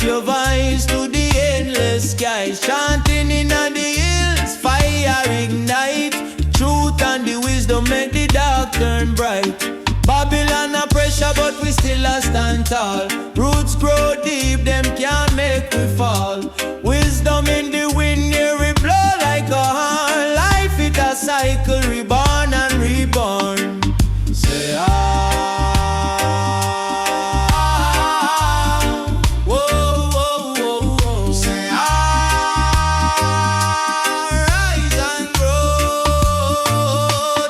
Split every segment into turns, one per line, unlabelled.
up your voice to the endless skies, chanting in the hills, fire ignite. Truth and the wisdom make the dark turn bright. Babylon a pressure but we still a stand tall. Roots grow deep, them can't make we fall. Wisdom in the wind, here we blow like a horn. Life it a cycle, reborn and reborn. Say whoa, whoa, whoa, whoa. Say rise and grow.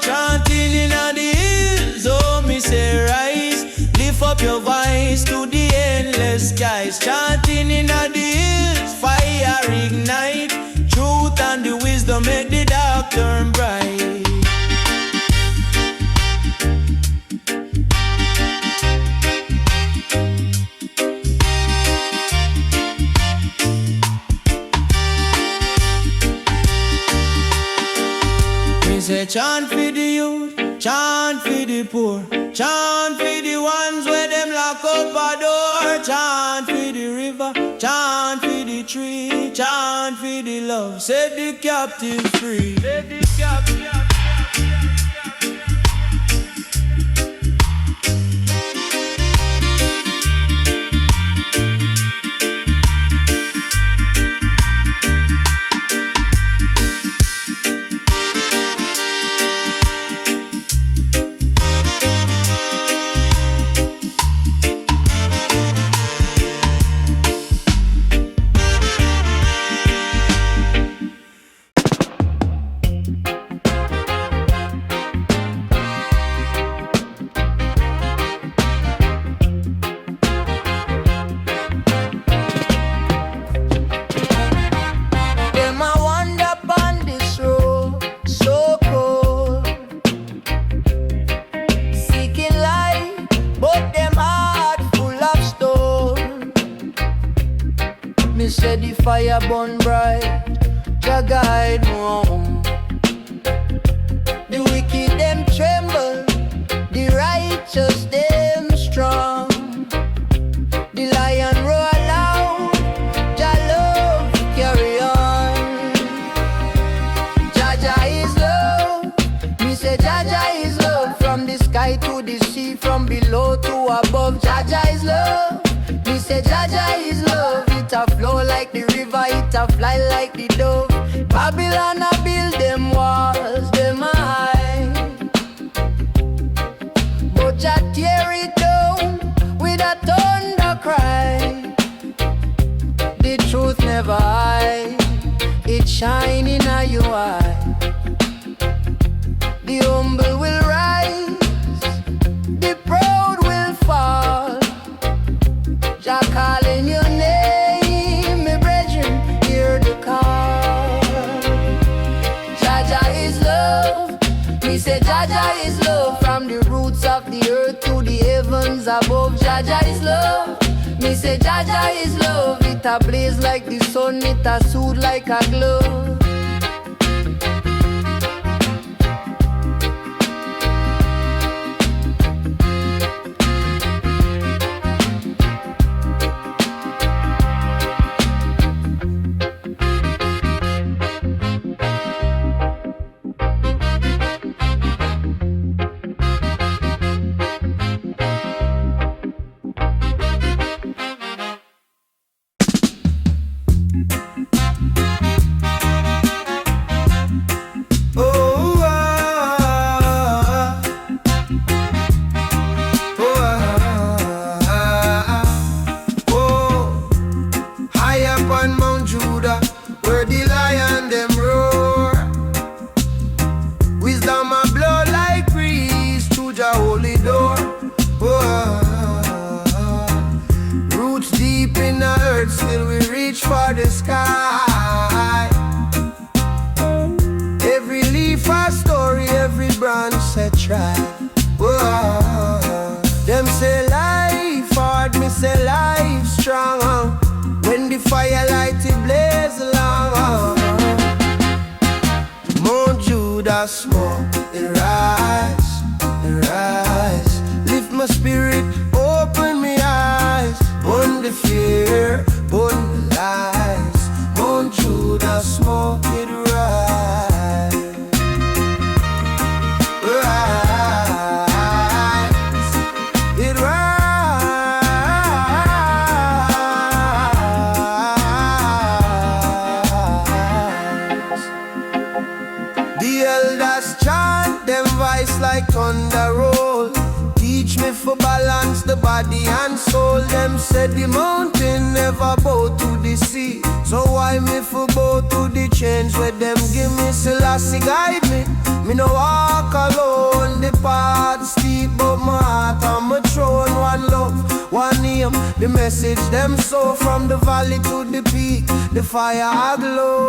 Chanting in the hills, oh me say rise. Lift up your voice to the endless skies, chanting in the hills, fire ignite. Truth and the wisdom make the dark turn bright. Say chant for the youth, chant for the poor, chant for the ones where them lock up a door. Chant for the river, chant for the tree, chant for the love, set the captive free. Set the captive free. Fire burn bright, Jah guide me home. The wicked them tremble, the righteous them strong. The lion roar loud, Jah love carry on. Jah Jah is love, me say Jah Jah is love. From the sky to the sea, from below to above, Jah Jah is love. Me say Jah Jah is love. It a flow like the river, it a fly like the dove. Babylon a build them walls, them a high, but Jah tear it down with a thunder cry. The truth never hide, it shine in a your eye. The humble will rise, the proud will fall. Jah calling your name, me brethren, hear the call. Jah Jah is love, me say Jah Jah is love. From the roots of the earth to the heavens above, Jah Jah is love, me say Jah Jah is love. It a blaze like the sun, it a soothe like a glove. Them say life hard, me say life strong. When the firelight it blaze along, Mount Judah smoke, it rise, it rise. Lift my spirit, open my eyes. Burn the fear, body and soul. Them said the mountain never bow to the sea. So why me for bow to the chains where them give me Selassie guide me? Me no walk alone, the path steep, but my heart on my throne. One love, one aim, the message them sow from the valley to the peak. The fire aglow.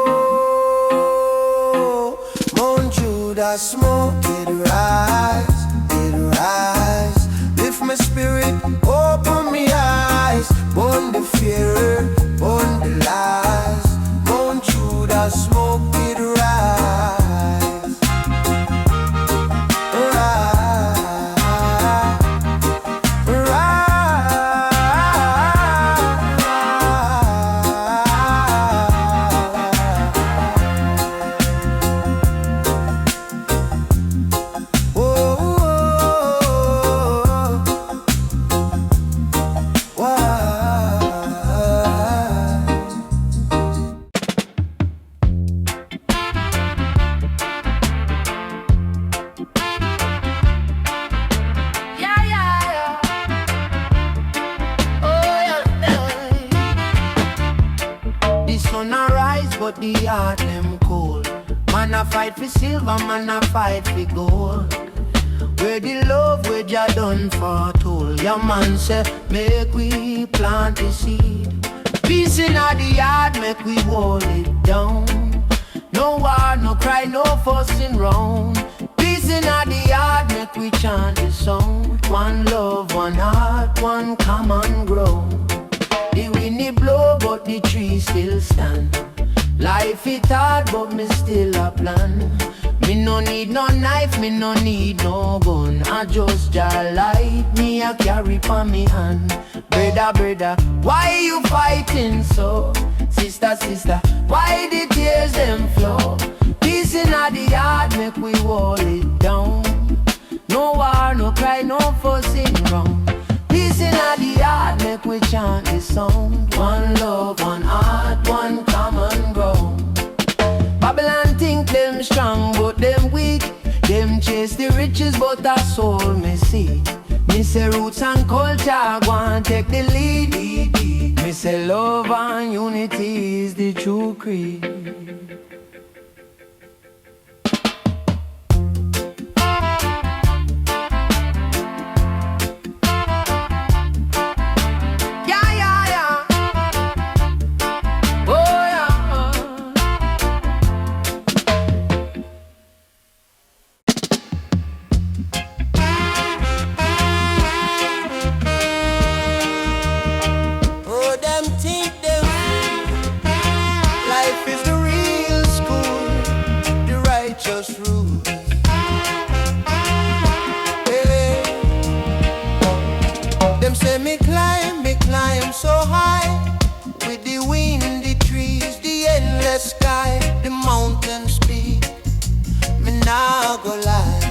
Mount Judah smoke, it rise, it rise. Lift my spirit, open me eyes. Burn the fear, burn the lies. Mount Judah smoke, it rise. But the heart them cold. Man a fight for silver, man a fight for gold. Where the love where Jah done for told. Your man say, make we plant the seed. Peace in the yard, make we hold it down. No war, no cry, no fussing round. Peace in the yard, make we chant the song. One love, one heart, one common ground. The wind it blow, but the tree still stand. Life it hard, but me still a plan. Me no need no knife, me no need no gun. I just Jah light me a carry for me hand. Brother, brother, why you fighting so? Sister, sister, why the tears them flow? Peace in the yard, make we hold it down. No war, no cry, no fussing wrong. Peace in the yard, make we chant this song. One love, one heart, one common ground. Babylon think them strong, but them weak. Them chase the riches, but our soul me see. Me say roots and culture, go and take the lead. Me say love and unity is the true creed. So high, with the wind, the trees, the endless sky, the mountains speak, me nah go lie.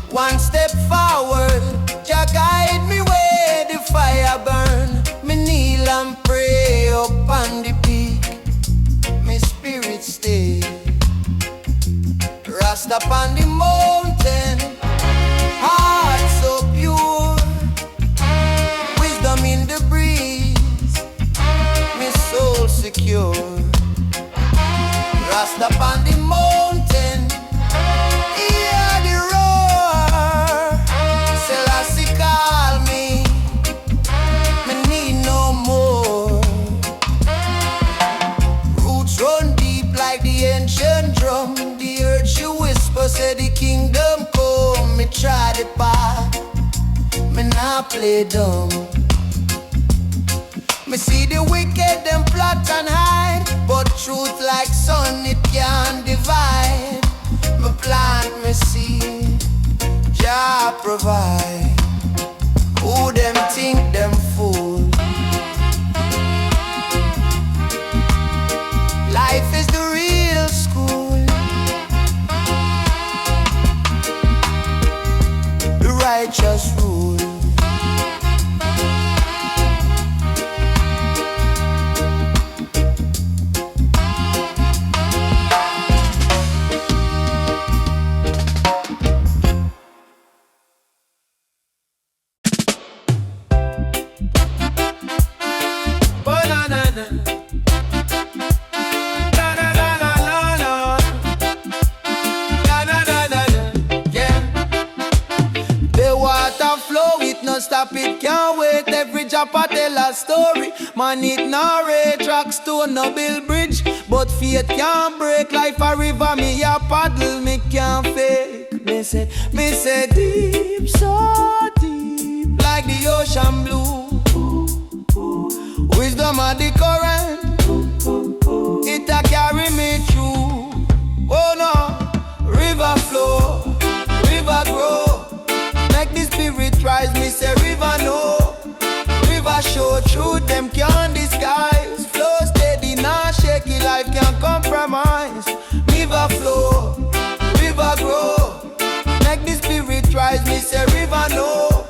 One step forward, Jah guide me where the fire burn. Me kneel and pray up on the peak, me spirit stay. Rasta upon the mountain, heart so pure. In the breeze, my soul secure. Rasta upon the mountain, hear the roar. Selassie call me, me need no more. Roots run deep like the ancient drum. The earth she whisper, say the kingdom come. Me try the path, me not play dumb. Me see the wicked them plot and hide, but truth like sun it can't divide. Me plant me seed, Jah provide. Who them think them fool? Life is the real school. The righteous rule. spirit can't wait. Every japa tell a story. Man, it no rate, track stone, no build bridge. But faith can't break. Life a river, me a paddle, me can't fake. Me say deep, so deep, like the ocean blue. Wisdom of the current, it a carry me through. Oh no, river flow, river grow. Make the spirit rise, me say river no. River show truth, them can't disguise. Flow steady, not shaky, life can't compromise. River flow, river grow. Make the spirit rise, me say river no.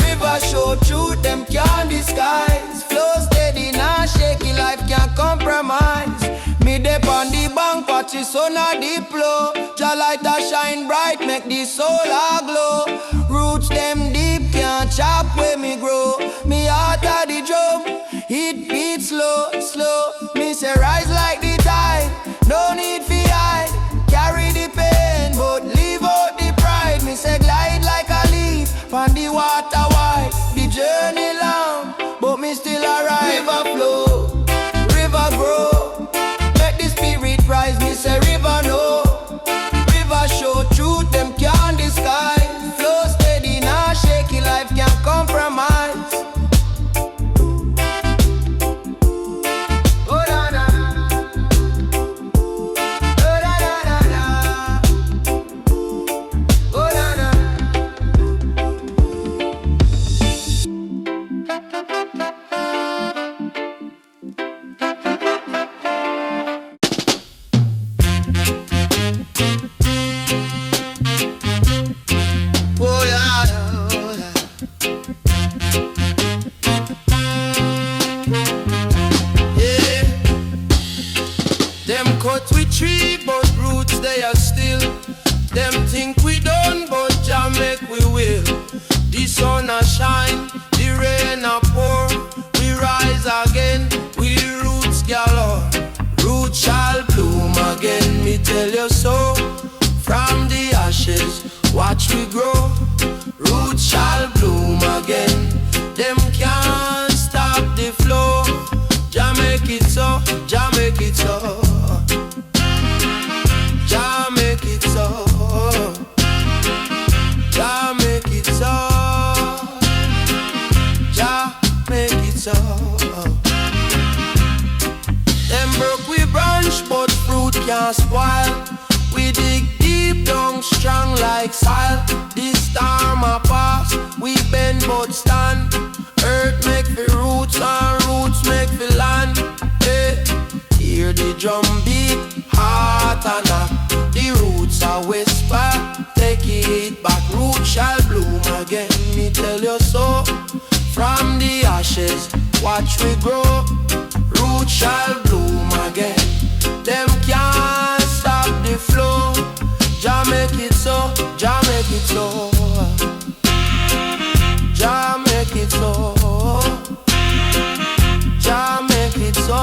River show truth, them can't disguise. Flow steady, not shaky, life can't compromise. Me dip on the bank, watch the sun a deep low. Jah light a shine bright, make the soul a glow. Roots them deep, can't chop where me grow. Me heart a the drum, it beats slow, slow. Me say rise like the tide, no need fi hide. Carry the pain, but leave out the pride. Me say glide like a leaf, on the water wide. The journey long, but me still arrive. River flow, river grow. Let the spirit rise, me say river no. River show truth, them can't disguise. Flow steady, not shaky, life can't compromise. Oh na na na, oh na na na na, oh na na. Oh yeah, oh yeah. Yeah. Them cut we tree, but roots they are still. Them think we done, but Jah make we will. The sun a shine, the rain a pour. We rise again, we roots galore. Roots shall bloom again, me tell you so. From the ashes, watch we grow. Roots shall bloom again. Them can't stop the flow. Jah make it so, Jah make it so. Jah make it so. Jah make it so. Jah make it so. Them broke we branch, but fruit can't spoil. We dig deep down, strong like soil. This storm a pass, we bend but stand. Earth make for roots and roots make for land. Hey, hear the drum beat, heart and knock. The roots are whisper, take it back. Roots shall bloom again, me tell you so. From the ashes, watch we grow. Roots shall bloom again. Them can't stop the flow. Jah make it so, Jah make it so. Jah make it so. Jah make it so.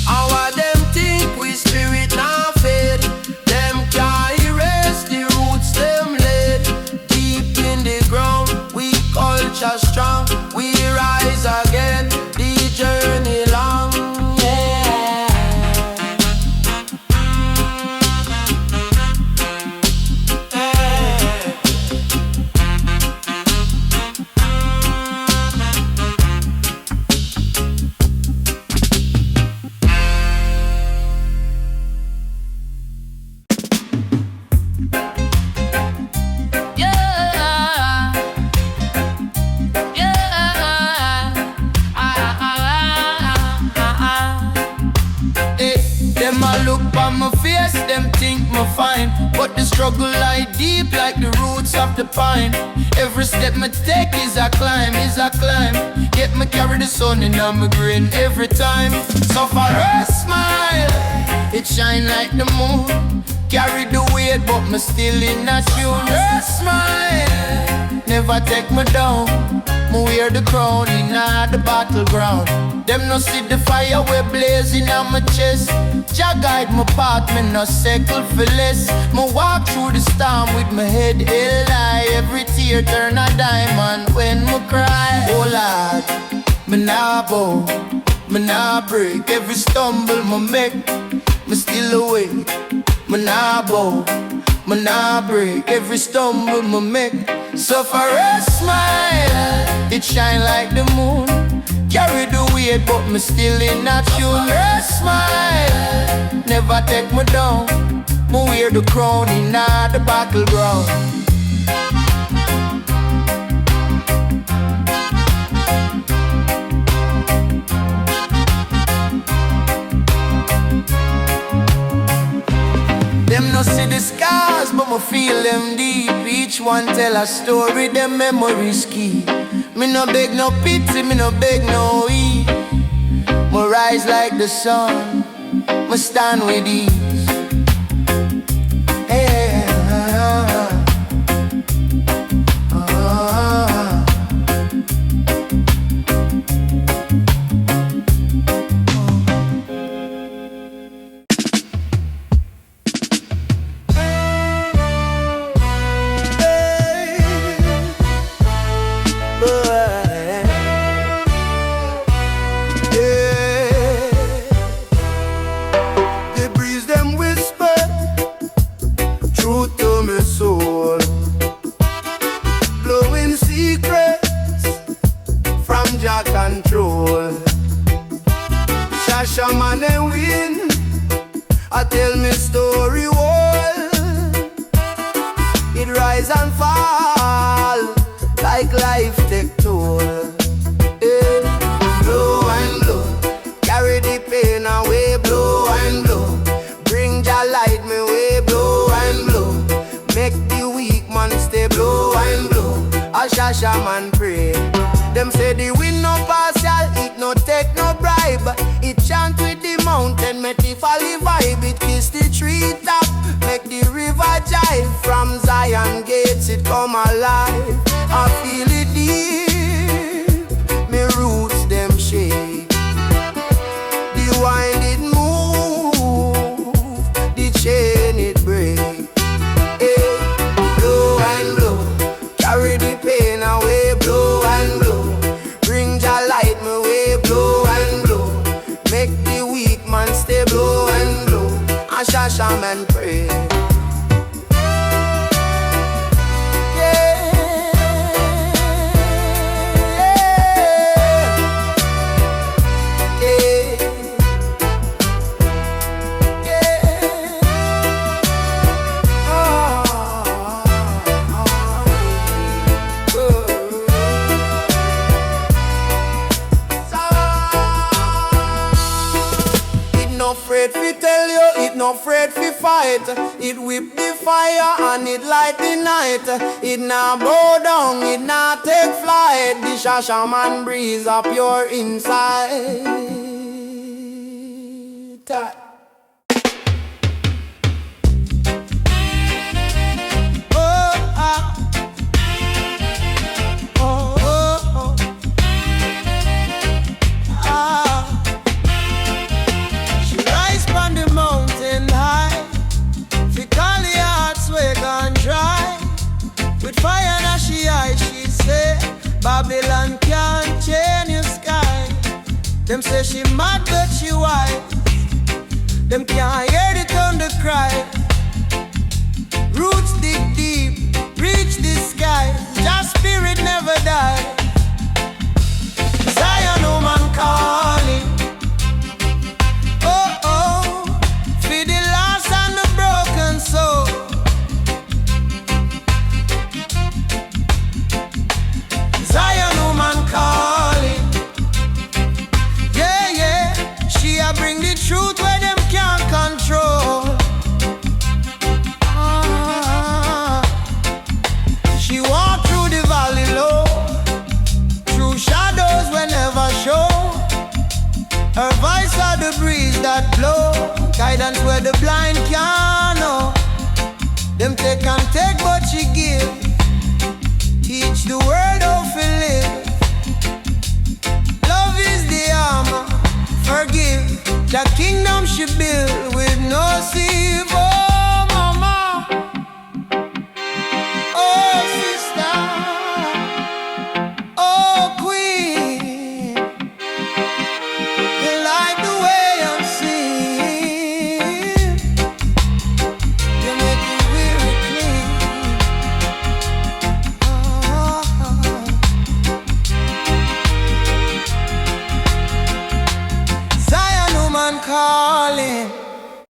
How them think we spirit not fade. Them can't erase the roots them laid. Deep in the ground, we culture strong. We rise again, the journey long, yeah. Them a look on my face, them think me fine. But the struggle lie deep like the roots of the pine. Every step me take is a climb, is a climb. Yet me carry the sun in on my grin every time. So for a smile, it shine like the moon. Carry the weight, but me still in a tune. Her smile never take me down. Me wear the crown in the battleground. Them no see the fire we blazing on my chest. Jah guide my path, me no settle for less. Me walk through the storm with my head held high. Every tear turn a diamond when me cry. Oh Lord, me nah bow, me nah break. Every stumble me make, me still awake. Me nah bow, me nah break. Every stumble me make. So for a smile, it shine like the moon. Carry the weight, but me still in a tune. Her smile never take me down. Me wear the crown in the battleground. Them no see the scars, but me feel them deep. Each one tell a story, them memories keep. Me no beg no pity, me no beg no heat. Me rise like the sun, me stand with ease. Hey, Shashamane win, I tell me story wall. It rise and fall like life take toll. Blow and blow, carry the pain away. Blow and blow, bring Jah light me way. Blow and blow, make the weak man stay. Blow and blow, a Shashamane pray. Them say the wind no partial, it no take no bribe. It chant with the mountain, make the valley vibe. It kiss the tree top, make the river jive. From Zion gates it come alive. I feel it deep, me roots them shake. The wind it move, the chain it break. Hey, blow and blow, carry the pain away. Blow and blow, bring Jah light me way. Blow and blow, make the weak man stay. Blow and blow, and Shashamane pray. Afraid fi tell you, it no afraid fi fight. It whip the fire and it light the night. It nah bow down, it nah take flight. The Shashamane breeze up your inside.
Fire now she hide, she say Babylon can't change your sky. Them say she mad but she wise. Them can't hear the thunder cry. Roots dig deep, reach the sky. Jah spirit never die. Zion woman calling. Oh oh, for the lost and the broken soul. Zion woman calling. Yeah, yeah, she a bring the truth where them can't control. She walk through the valley low, through shadows we never show. Her voice are the breeze that blow, guidance where the blind can't know. Them take and take, but she give. Teach the world how to live. Love is the armor. Forgive. The kingdom she build with no silver.